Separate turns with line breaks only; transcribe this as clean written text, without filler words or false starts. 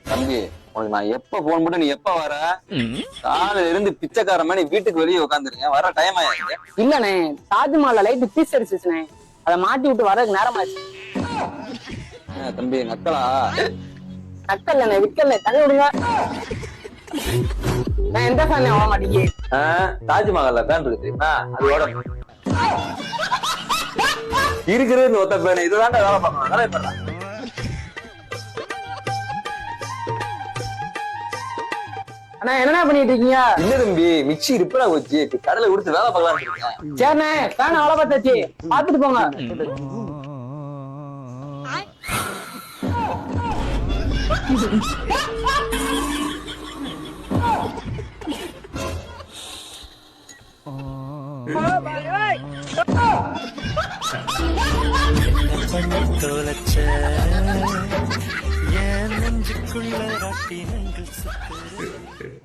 தம்பி உனக்கு நான் எப்ப போன் போட்டு நீ எப்ப வர? காலையில இருந்து பிச்சைக்கார மாதிரி வீட்டுக்கு வெளியே உட்காந்துருக்கேன். வர டைம் ஆயிடுச்சு.
இல்லண்ணே, தாஜ்மஹால்ல லைட் பீஸ் அடிச்சுச்சுண்ணே. அதை மாட்டி விட்டு வர்றதுக்கு நேரம் ஆச்சு.
தம்பி நக்கலா?
நக்கல்ல விக்கல்ல, தண்ணி விடுங்க. நான் எந்த ஃபேன் ஆக மாட்டேங்க.
தாஜ்மஹால்ல ஃபேன் இருக்கு தெரியுமா? அதோட இருக்கிறது இந்த ஒத்த ஃபேன். இதுதான் வேலை பார்க்கணும். வேலை பண்ணலாம்.
அண்ணா என்னண்ணா பண்ணிட்டு இருக்கீங்க?
இல்ல தம்பி, மிக்சி ரிப்பேரா போச்சு. கடலை கொடுத்து வேலை பார்க்கலாம் இருக்கேன்.
சரிண்ணே, ஃபேன் அவ்வளோ பார்த்தாச்சு, பாத்துட்டு போங்க.
தோலச்ச என் நெஞ்சுக்குள்ள ராட்டினங்கள் சுத்துற